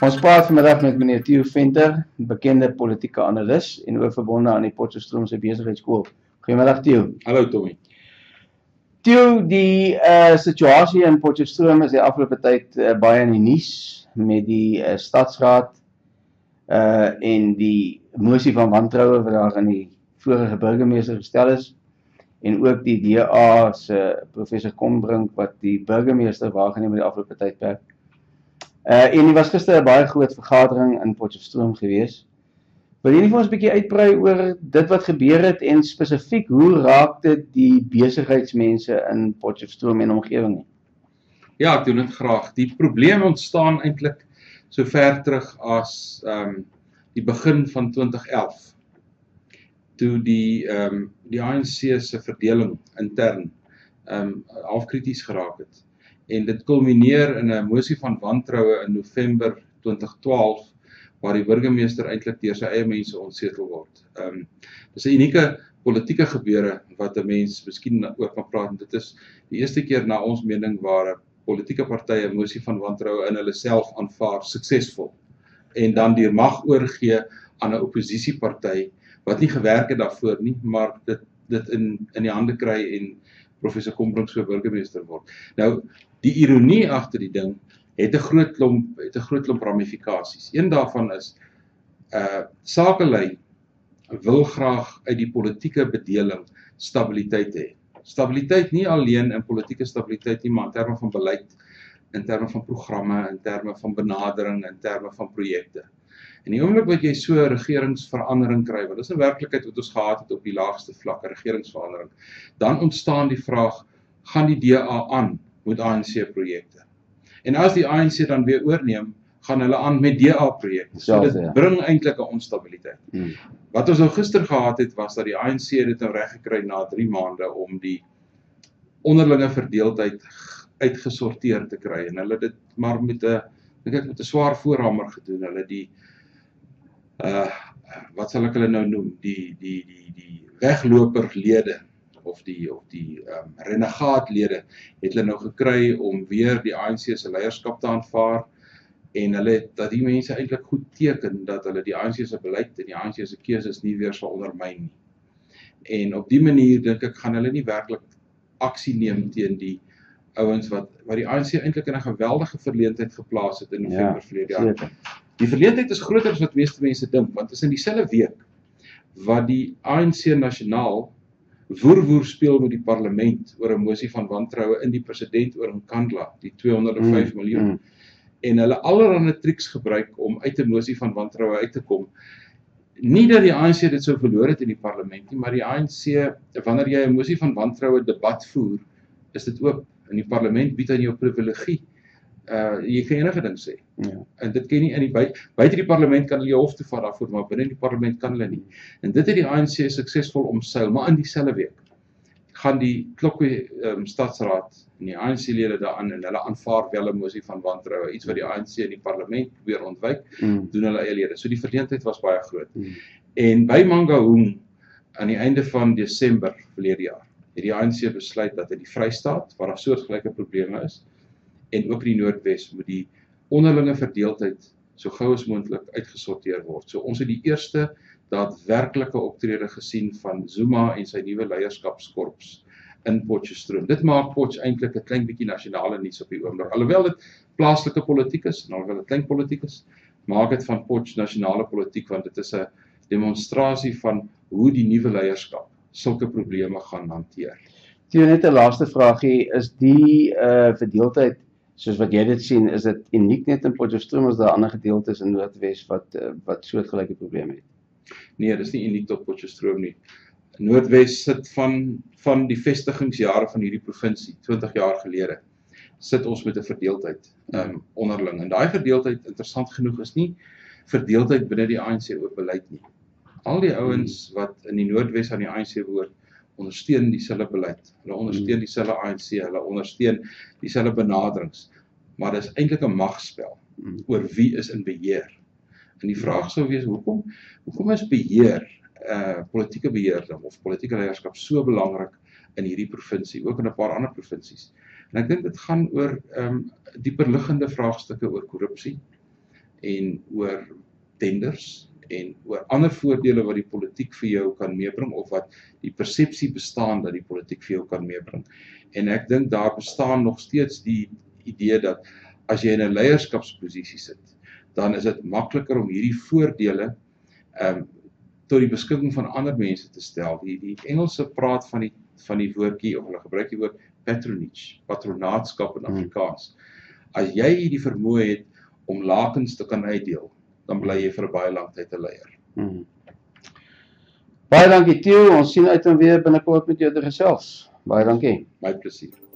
Ons praat vanmiddag met meneer Theo Venter, bekende politieke analis en ook verbonde aan die Potchefstroomse Besigheidskool. Goeiemiddag Theo. Hallo Tommy. Theo, die situasie in Potchefstroom is die afgelope tyd baie in die nuus met die stadsraad en die mosie van wantroue wat daar aan die vorige burgemeester gestel is en ook die DA se professor Kombrink wat die burgemeester waargeneem het die afgelope tydperk. En die was gister 'n baie groot vergadering in Potchefstroom gewees. Wil jy nie vir ons 'n bietjie uitbrei oor dit wat gebeur het en spesifiek hoe raak dit die besigheidsmense in Potchefstroom en omgewing nie? Ja, ek doen dit graag. Die probleem ontstaan eintlik so ver terug as die begin van 2011. Toe die ANC se verdeling intern halfkrities geraak het. En dit kulmineer in 'n mosie van wantroue in November 2012 waar die burgemeester eintlik deur sy eie mense ontsetel word. Dis 'n unieke politieke gebeure wat 'n mens miskien oor kan praat. En dit is die eerste keer na ons mening waar 'n politieke partye 'n mosie van wantroue in hulle self aanvaar suksesvol en dan die mag oorgee aan 'n oppositieparty wat nie gewerk het daarvoor nie, maar dit in die hande kry en professor Kombrink so burgemeester word. Nou, die ironie agter die ding het 'n groot klomp ramifikasies. Een daarvan is sakelei wil graag uit die politieke bedeling stabiliteit hê. Stabiliteit nie alleen in politieke stabiliteit nie, maar in terme van beleid, in terme van programme, in terme van benadering, in terme van projekte. En die oomblik wat jy so 'n regeringsverandering kry, want dis 'n werklikheid wat ons gehad het op die laagste vlak, 'n regeringsverandering, dan ontstaan die vraag, gaan die DA aan met ANC-projekte? En as die ANC dan weer oorneem, gaan hulle aan met DA-projekte. So dit bring eintlik 'n onstabiliteit. Wat ons nou gister gehad het, was dat die ANC dit nou reg gekry na 3 maande om die onderlinge verdeeldheid uitgesorteer te kry. En hulle dit maar met 'n swaar voorhamer gedoen. Hulle die wat sal ek hulle nou noem, die wegloperlede of die renegaatlede het hulle nou gekry om weer die ANC se leierskap te aanvaar en hulle het dat die mense eintlik goed teken dat hulle die ANC se beleid en die ANC se keuses nie weer sal ondermyn nie. En op die manier dink ek gaan hulle nie werklik aksie neem teen die ouens wat die ANC eintlik in 'n geweldige verleentheid geplaas het in November verlede jaar. Die verleentheid is groter as wat meeste mense dink, want dit is in dieselfde week wat die ANC nasionaal woer speel met die parlement oor 'n mosie van wantroue in die president oor Nkandla, die 205 miljoen. En hulle allerlei triks gebruik om uit 'n mosie van wantroue uit te kom. Nie dat die ANC dit sou verloor het in die parlement nie, maar die ANC, wanneer jy 'n mosie van wantroue debat voer, is dit oop. In die parlement bied aan jou privilegie. Jy kan enige ding sê. Ja. En dit kan nie in die buite die parlement kan hulle jou hof toe vat daarvoor, maar binne die parlement kan hulle nie. En dit het die ANC suksesvol omseil, maar in dieselfde week gaan die Klokwe stadsraad en die ANC-lede daaraan en hulle aanvaar wel 'n mosie van wantroue, iets wat die ANC in die parlement probeer ontwyk, doen hulle eie lede. So die verleentheid was baie groot. En by Mangaung aan die einde van Desember verlede jaar het die ANC besluit dat in die Vrystaat, waar daar soortgelyke probleme is, en ook in die Noordwes moet die onderlinge verdeeldheid so gou as moontlik uitgesorteer word. So ons het die eerste daadwerklike optrede gesien van Zuma en sy nuwe leierskapskorps in Potchefstroom. Dit maak Potch eintlik 'n klein bietjie nasionale nuus op die oomblik. Alhoewel dit plaaslike politiek is, en alhoewel dit klein politiek is, maak dit van Potch nasionale politiek, want dit is 'n demonstrasie van hoe die nuwe leierskap sulke probleme gaan hanteer. Toe net 'n laaste vraagie, is die verdeeldheid, soos wat jy dit sien, is dit uniek net in Potchefstroom, of is daar ander gedeeltes in Noordwes wat soortgelyke probleme het? Nee, dis nie uniek tot Potchefstroom nie. Noordwes sit van die vestigingsjare van hierdie provinsie, 20 jaar gelede, sit ons met 'n verdeeldheid onderling. En daai verdeeldheid, interessant genoeg, is nie verdeeldheid binne die ANC oor beleid nie. Al die ouens wat in die Noordwes aan die ANC behoort, ondersteun dieselfde beleid. Hulle ondersteun dieselfde ANC, hulle ondersteun dieselfde benaderings. Maar dis eintlik 'n magspel oor wie is in beheer. En die vraag sou wees, hoekom is beheer, politieke beheerding of politieke leierskap so belangrik in hierdie provinsie, ook in 'n paar ander provinsies? En ek dink dit gaan oor dieperliggende vraagstukke oor korrupsie, en oor tenders en oor ander voordele wat die politiek vir jou kan meebring of wat die persepsie bestaan dat die politiek vir jou kan meebring. En ek dink daar bestaan nog steeds die idee dat as jy in 'n leierskapsposisie sit, dan is dit makliker om hierdie voordele tot die beskikking van ander mense te stel. Die Engelse praat van die woordjie, of hulle gebruik die woord patronage, patronaatskap in Afrikaans. As jy die vermoë het om lakens te kan uitdeel, dan bly jy vir 'n baie lang tyd 'n leier. Baie dankie Theo, ons sien uit om weer binnekort met jou te gesels. Baie dankie. My plesier.